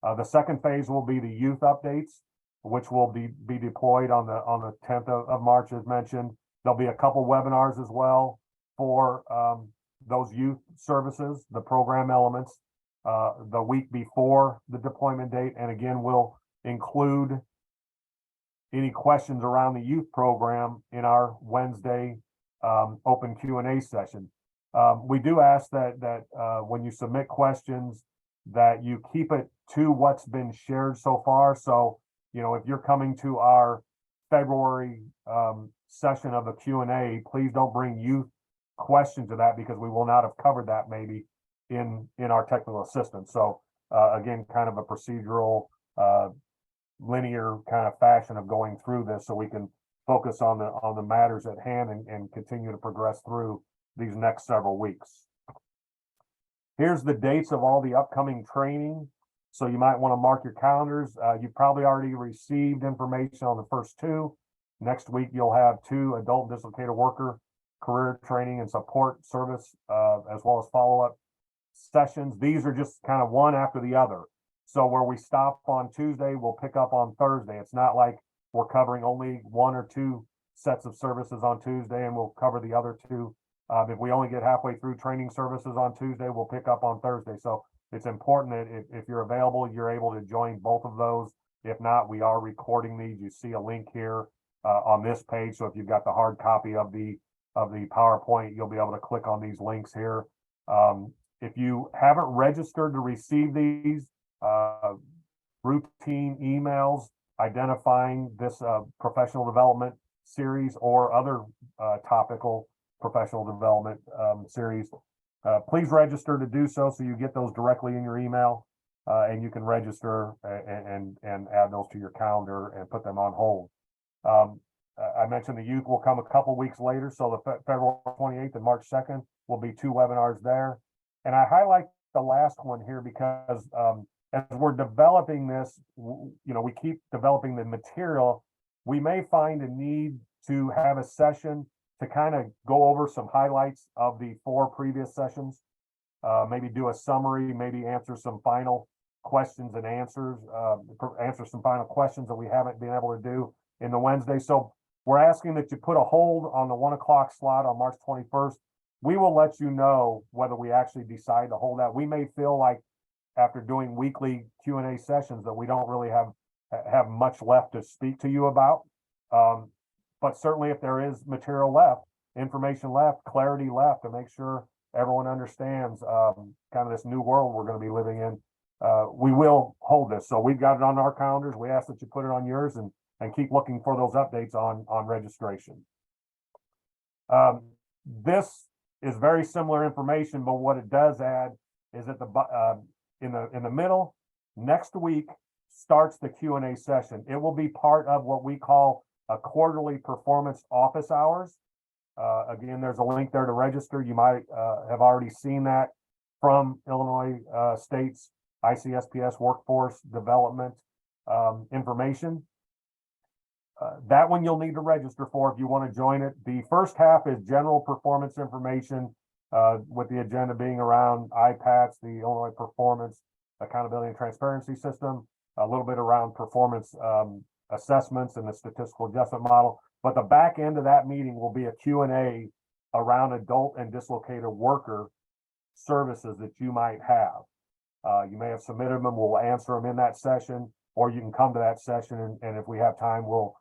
Speaker 2: The second phase will be the youth updates. which will be deployed on the 10th of March, as mentioned. There'll be a couple webinars as well for those youth services, the program elements, the week before the deployment date. And again, we'll include any questions around the youth program in our Wednesday open Q&A session. We do ask that when you submit questions, that you keep it to what's been shared so far. So, you know, if you're coming to our February session of the Q&A, please don't bring youth questions to that, because we will not have covered that maybe in our technical assistance. So again, kind of a procedural linear kind of fashion of going through this, so we can focus on the matters at hand and continue to progress through these next several weeks. Here's the dates of all the upcoming training. So you might want to mark your calendars. You've probably already received information on the first two. Next week, you'll have 2 adult dislocated worker career training and support service, as well as follow-up sessions. These are just kind of one after the other. So where we stop on Tuesday, we'll pick up on Thursday. It's not like we're covering only 1 or 2 sets of services on Tuesday and we'll cover the other 2. If we only get halfway through training services on Tuesday, we'll pick up on Thursday. So it's important that if you're available, you're able to join both of those. If not, we are recording these. You see a link here on this page. So if you've got the hard copy of the PowerPoint, you'll be able to click on these links here. If you haven't registered to receive these routine emails identifying this professional development series or other topical professional development series, please register to do so you get those directly in your email, and you can register and add those to your calendar and put them on hold. I mentioned the youth will come a couple weeks later, so the February 28th and March 2nd will be 2 webinars there. And I highlight the last one here because as we're developing this, you know, we keep developing the material. We may find a need to have a session to kind of go over some highlights of the 4 previous sessions, maybe do a summary, maybe answer some final questions and answers, answer some final questions that we haven't been able to do in the Wednesday. So we're asking that you put a hold on the 1 o'clock slot on March 21st. We will let you know whether we actually decide to hold that. We may feel like after doing weekly Q&A sessions that we don't really have much left to speak to you about. But certainly if there is material left, information left, clarity left to make sure everyone understands kind of this new world we're going to be living in, we will hold this. So we've got it on our calendars. We ask that you put it on yours and keep looking for those updates on registration. This is very similar information, but what it does add is at the in the middle, next week starts the Q&A session. It will be part of what we call a quarterly performance office hours. Again, there's a link there to register. You might have already seen that from Illinois State's ICSPS workforce development information. That one you'll need to register for if you want to join it. The first half is general performance information, with the agenda being around IPATS, the Illinois Performance Accountability and Transparency System, a little bit around performance assessments and the statistical adjustment model. But the back end of that meeting will be a Q&A around adult and dislocated worker services that you might have. You may have submitted them. We'll answer them in that session, or you can come to that session and if we have time, we'll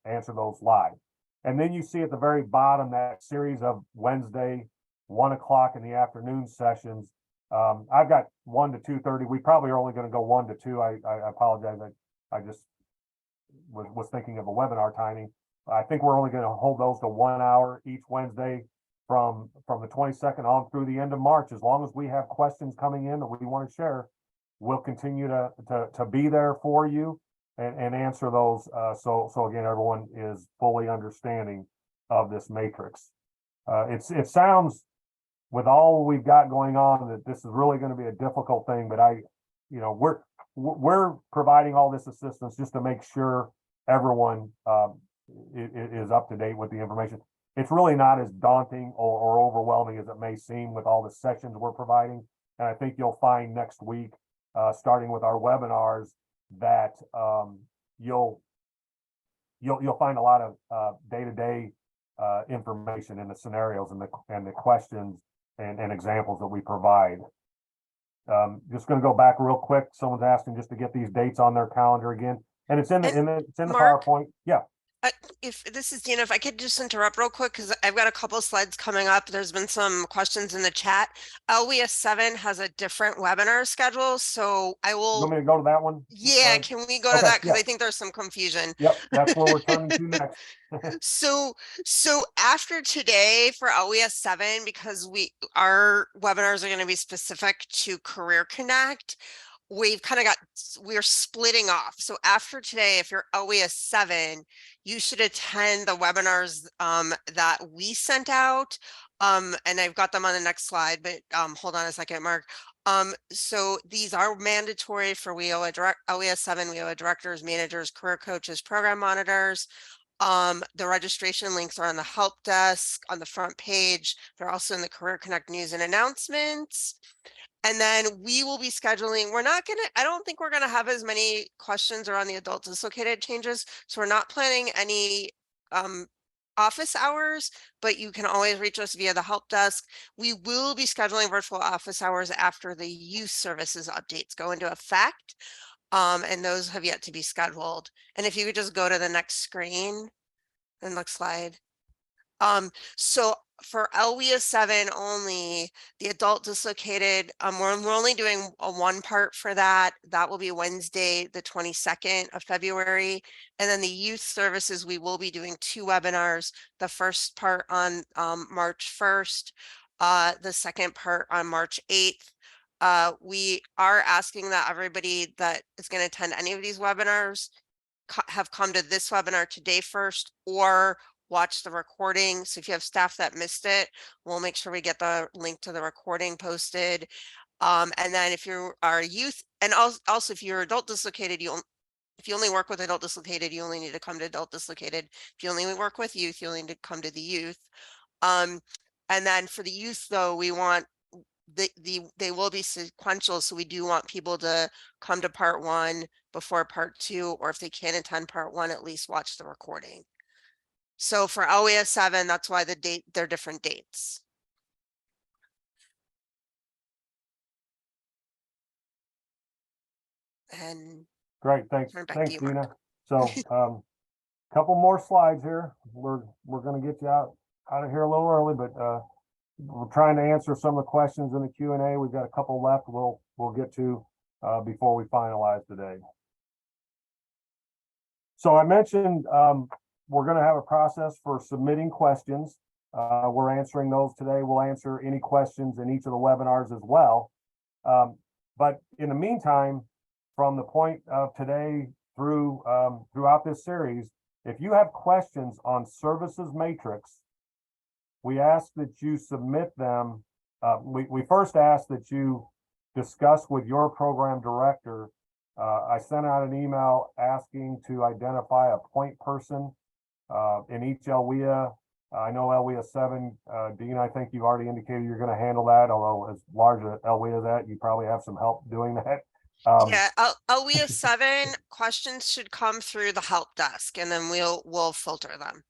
Speaker 2: answer those live. And then you see at the very bottom that series of Wednesday 1 o'clock in the afternoon sessions. I've got 1 to 2:30. We probably are only going to go 1 to 2. I apologize. I just was thinking of a webinar timing. I think we're only going to hold those to 1 hour each Wednesday from the 22nd on through the end of March. As long as we have questions coming in that we want to share, we'll continue to be there for you and answer those. So again, everyone is fully understanding of this matrix. It sounds, with all we've got going on, that this is really going to be a difficult thing, but we're providing all this assistance just to make sure everyone is up to date with the information. It's really not as daunting or overwhelming as it may seem with all the sessions we're providing. And I think you'll find next week, starting with our webinars, that you'll find a lot of day-to-day information in the scenarios and the questions and examples that we provide. Just going to go back real quick. Someone's asking just to get these dates on their calendar again, and it's in the
Speaker 5: Mark?
Speaker 2: PowerPoint. Yeah.
Speaker 5: If this is Dina, if I could just interrupt real quick, because I've got a couple slides coming up. There's been some questions in the chat. LWIA 7 has a different webinar schedule, so I
Speaker 2: You
Speaker 5: will.
Speaker 2: want me to go to that one?
Speaker 5: Yeah, can we go to
Speaker 2: Okay,
Speaker 5: that? Because
Speaker 2: yeah.
Speaker 5: I think there's some confusion.
Speaker 2: Yep, that's where we're turning to next.
Speaker 5: So after today for LWIA 7, because our webinars are going to be specific to Career Connect, we're splitting off. So after today, if you're LWIA 7, you should attend the webinars that we sent out. And I've got them on the next slide, but hold on a second, Mark. So these are mandatory for LWIA 7, WIOA directors, managers, career coaches, program monitors. The registration links are on the help desk on the front page. They're also in the Career Connect news and announcements. And then we will be scheduling, I don't think we're gonna have as many questions around the adult dislocated changes. So we're not planning any office hours, but you can always reach us via the help desk. We will be scheduling virtual office hours after the youth services updates go into effect. And those have yet to be scheduled. And if you could just go to the next screen and next slide. So for LWIA 7 only, the adult dislocated, we're only doing a one part for that. That will be Wednesday, the 22nd of February. And then the youth services, we will be doing 2 webinars. The first part on March 1st, the second part on March 8th. We are asking that everybody that is going to attend any of these webinars have come to this webinar today first, or watch the recording. So if you have staff that missed it, we'll make sure we get the link to the recording posted. And then if you are youth, and also if you're adult dislocated, if you only work with adult dislocated, you only need to come to adult dislocated. If you only work with youth, you only need to come to the youth. And then for the youth though, we want they will be sequential. So we do want people to come to part 1 before part 2, or if they can't attend part 1, at least watch the recording. So for LWIA 7, that's why they're different dates. And
Speaker 2: Great, thanks.
Speaker 5: turn back to you,
Speaker 2: Dina.
Speaker 5: Mark.
Speaker 2: So couple more slides here. We're gonna get you out of here a little early, but we're trying to answer some of the questions in the Q&A. We've got a couple left we'll get to before we finalize today. So I mentioned we're going to have a process for submitting questions. We're answering those today. We'll answer any questions in each of the webinars as well. But in the meantime, from the point of today through throughout this series, if you have questions on services matrix, we ask that you submit them. We first ask that you discuss with your program director. I sent out an email asking to identify a point person in each LWIA. I know LWIA 7, Dean, I think you've already indicated you're going to handle that, although as large as LWIA as that, you probably have some help doing that.
Speaker 5: Yeah, LWIA 7 questions should come through the help desk, and then we'll filter them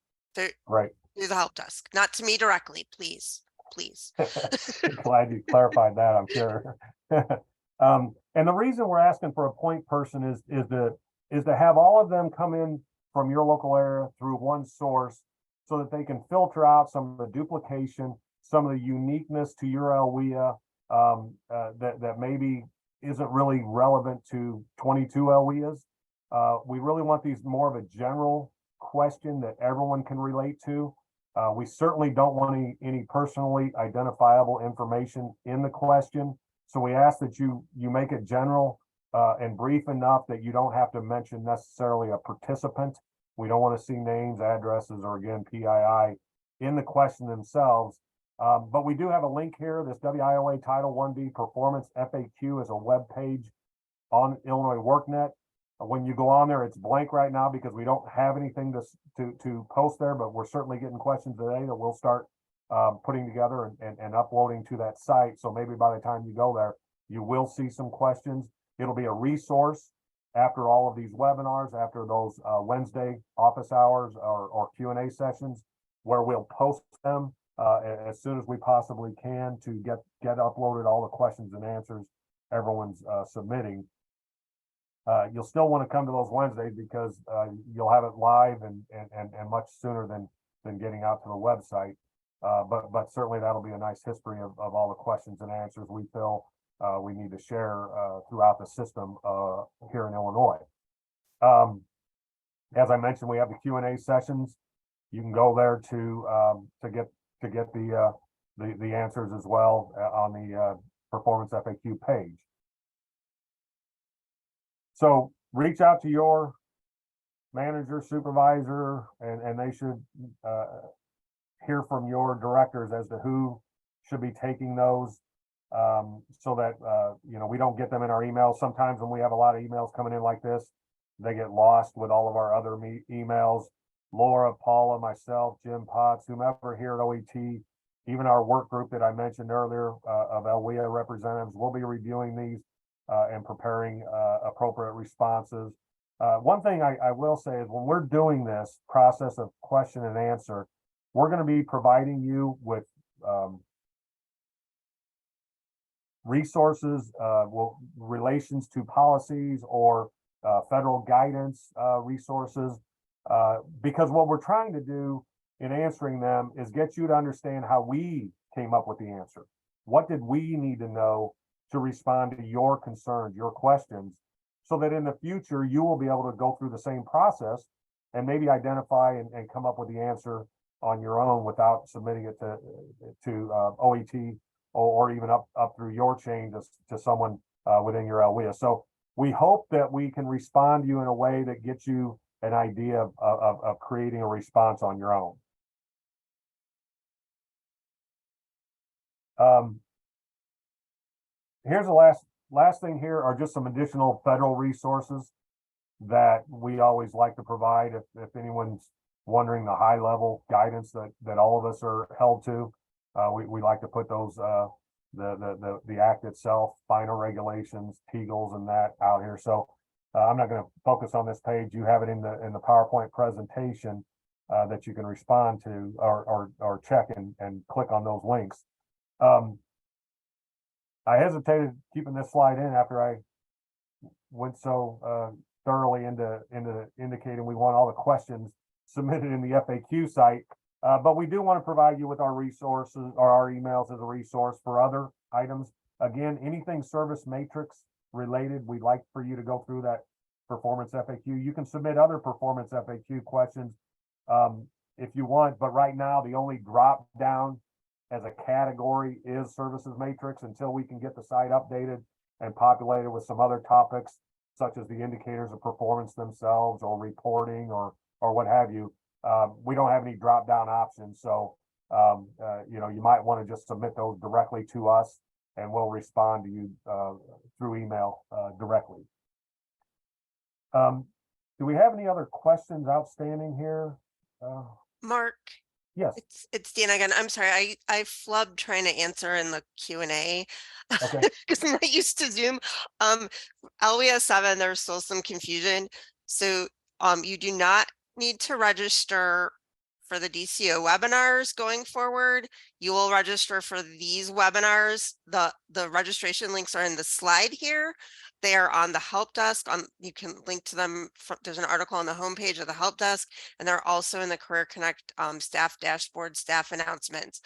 Speaker 2: Right.
Speaker 5: through the help desk, not to me directly, please.
Speaker 2: Glad you clarified that, I'm sure. And the reason we're asking for a point person is to have all of them come in from your local area through one source, so that they can filter out some of the duplication, some of the uniqueness to your LWIA that maybe isn't really relevant to 22 LWIAs. We really want these more of a general question that everyone can relate to. We certainly don't want any personally identifiable information in the question. So we ask that you make it general and brief enough that you don't have to mention necessarily a participant. We don't want to see names, addresses, or again, PII in the question themselves. But we do have a link here. This WIOA Title I Performance FAQ is a web page on Illinois WorkNet. When you go on there, it's blank right now because we don't have anything to post there, but we're certainly getting questions today that we'll start putting together and uploading to that site. So maybe by the time you go there, you will see some questions. It'll be a resource after all of these webinars, after those Wednesday office hours or Q&A sessions, where we'll post them as soon as we possibly can to get uploaded all the questions and answers everyone's submitting. You'll still want to come to those Wednesdays because you'll have it live and much sooner than getting out to the website. But certainly that'll be a nice history of all the questions and answers we feel we need to share throughout the system here in Illinois. As I mentioned, we have the Q&A sessions. You can go there to get the answers as well on the performance FAQ page. So reach out to your manager, supervisor, and they should hear from your directors as to who should be taking those, so that we don't get them in our emails. Sometimes when we have a lot of emails coming in like this, they get lost with all of our other emails. Laura, Paula, myself, Jim Potts, whomever here at OET, even our work group that I mentioned earlier of LWIA representatives, will be reviewing these and preparing appropriate responses. One thing I will say is when we're doing this process of question and answer, we're going to be providing you with resources, relations to policies or federal guidance resources, because what we're trying to do in answering them is get you to understand how we came up with the answer. What did we need to know to respond to your concerns, your questions, so that in the future you will be able to go through the same process and maybe identify and come up with the answer on your own without submitting it to OET or even up through your chain to someone within your LWIA. So we hope that we can respond to you in a way that gets you an idea of creating a response on your own. Here's the last thing here are just some additional federal resources that we always like to provide if anyone's wondering the high level guidance that all of us are held to. We like to put those the act itself, final regulations, TEGLs, and that out here. So I'm not going to focus on this page. You have it in the PowerPoint presentation that you can respond to or check and click on those links. I hesitated keeping this slide in after I went so thoroughly into indicating we want all the questions submitted in the FAQ site, but we do want to provide you with our resources or our emails as a resource for other items. Again, anything service matrix related, we'd like for you to go through that performance FAQ. You can submit other performance FAQ questions if you want, but right now the only drop down as a category is services matrix until we can get the site updated and populated with some other topics such as the indicators of performance themselves or reporting or what have you. We don't have any drop down options, so you might want to just submit those directly to us and we'll respond to you through email directly. Do we have any other questions outstanding here?
Speaker 5: Mark,
Speaker 2: Yes.
Speaker 5: it's Dean again. I'm sorry. I flubbed trying to answer in the Q&A
Speaker 2: Okay.
Speaker 5: because I'm not used to Zoom. LWIA 7, there's still some confusion. So you do not need to register for the DCEO webinars going forward. You will register for these webinars. The registration links are in the slide here. They are on the help desk. You can link to them. There's an article on the homepage of the help desk, and they're also in the Career Connect staff dashboard, staff announcements.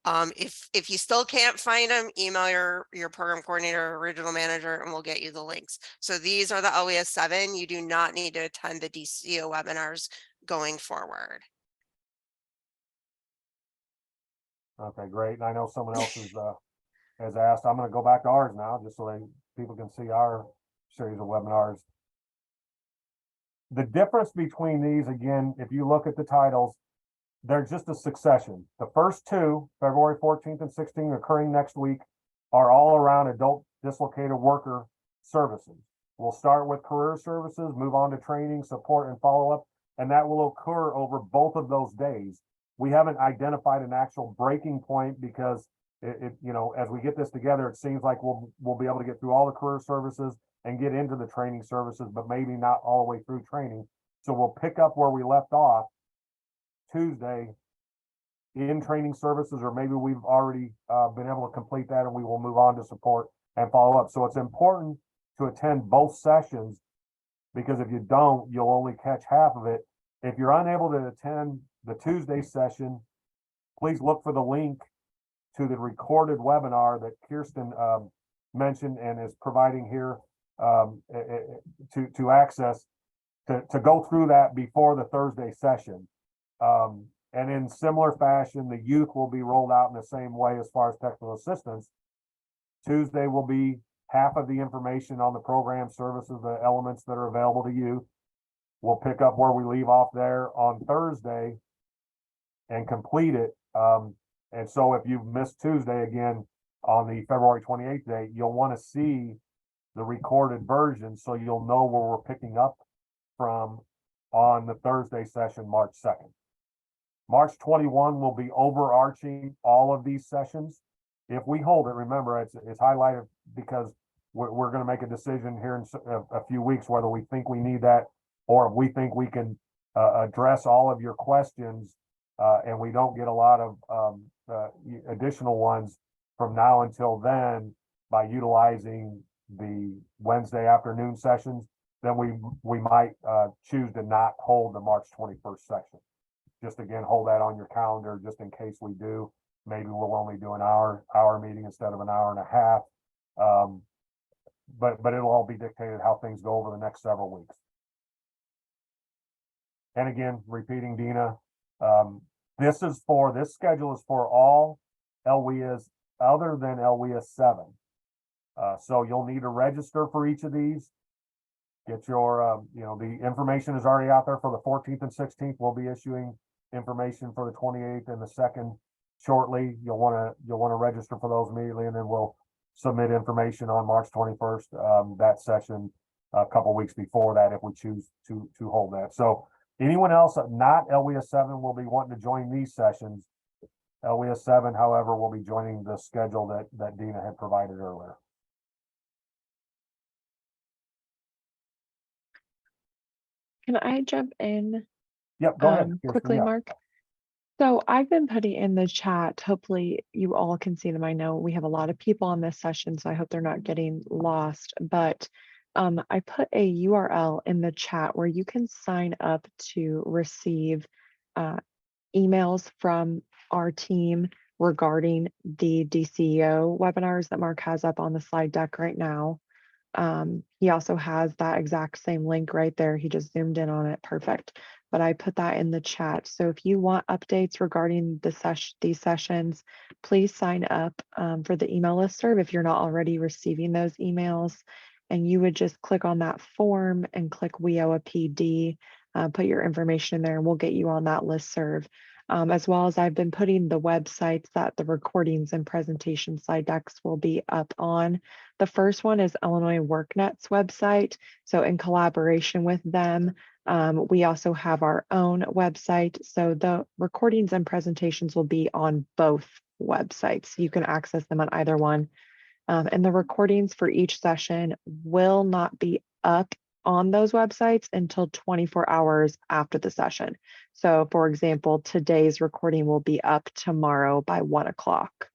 Speaker 5: If you still can't find them, email your program coordinator or regional manager and we'll get you the links. So these are the LWIA 7. You do not need to attend the DCEO webinars going forward.
Speaker 2: Okay, great. And I know someone else has asked. I'm going to go back to ours now just so people can see our series of webinars. The difference between these, again, if you look at the titles, they're just a succession. The first two, February 14th and 16th, occurring next week, are all around adult dislocated worker services. We'll start with career services, move on to training, support, and follow-up, and that will occur over both of those days. We haven't identified an actual breaking point because as we get this together, it seems like we'll be able to get through all the career services and get into the training services, but maybe not all the way through training. So we'll pick up where we left off Tuesday in training services, or maybe we've already been able to complete that and we will move on to support and follow up. So it's important to attend both sessions, because if you don't, you'll only catch half of it. If you're unable to attend the Tuesday session, please look for the link to the recorded webinar that Kirsten mentioned and is providing here to access to go through that before the Thursday session. And in similar fashion, the youth will be rolled out in the same way as far as technical assistance. Tuesday will be half of the information on the program services, the elements that are available to you. We'll pick up where we leave off there on Thursday and complete it. And so if you've missed Tuesday again on the February 28th date, you'll want to see the recorded version so you'll know where we're picking up from on the Thursday session, March 2nd. March 21 will be overarching all of these sessions. If we hold it, remember, it's highlighted because we're going to make a decision here in a few weeks whether we think we need that, or if we think we can address all of your questions and we don't get a lot of additional ones from now until then by utilizing the Wednesday afternoon sessions, then we might choose to not hold the March 21st session. Just again, hold that on your calendar just in case we do. Maybe we'll only do an hour meeting instead of an hour and a half. But it'll all be dictated how things go over the next several weeks. And again, repeating, Dina, this schedule is for all LWIAs other than LWIA 7. So you'll need to register for each of these. Get your, the information is already out there for the 14th and 16th. We'll be issuing information for the 28th and the 2nd shortly. You'll want to register for those immediately, and then we'll submit information on March 21st, that session a couple weeks before that if we choose to hold that. So anyone else not LWIA 7 will be wanting to join these sessions. LWIA 7, however, will be joining the schedule that Dina had provided earlier.
Speaker 1: Can I jump in
Speaker 2: Yep, go ahead. Kirsten,
Speaker 1: quickly,
Speaker 2: yeah.
Speaker 1: Mark? So I've been putting in the chat, hopefully you all can see them. I know we have a lot of people on this session, so I hope they're not getting lost, but I put a URL in the chat where you can sign up to receive emails from our team regarding the DCEO webinars that Mark has up on the slide deck right now. He also has that exact same link right there. He just zoomed in on it. Perfect. But I put that in the chat. So if you want updates regarding these sessions, please sign up for the email listserv if you're not already receiving those emails. And you would just click on that form and click WIOA PD, put your information in there, and we'll get you on that listserv. As well as I've been putting the websites that the recordings and presentation slide decks will be up on. The first one is Illinois WorkNet's website. So in collaboration with them, we also have our own website. So the recordings and presentations will be on both websites. You can access them on either one. And the recordings for each session will not be up on those websites until 24 hours after the session. So for example, today's recording will be up tomorrow by 1 o'clock.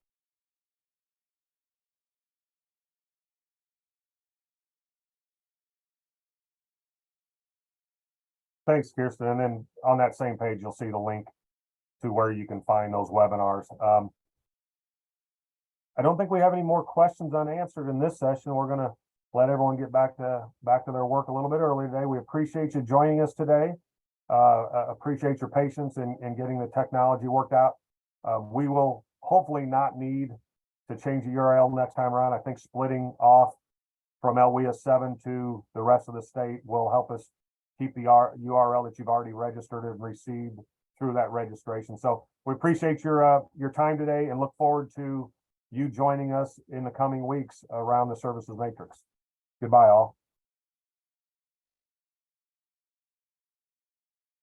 Speaker 2: Thanks, Kirsten. And then on that same page, you'll see the link to where you can find those webinars. I don't think we have any more questions unanswered in this session. We're going to let everyone get back to their work a little bit early today. We appreciate you joining us today. Appreciate your patience in getting the technology worked out. We will hopefully not need to change the URL next time around. I think splitting off from LWIA 7 to the rest of the state will help us keep the URL that you've already registered and received through that registration. So we appreciate your time today and look forward to you joining us in the coming weeks around the services matrix. Goodbye, all.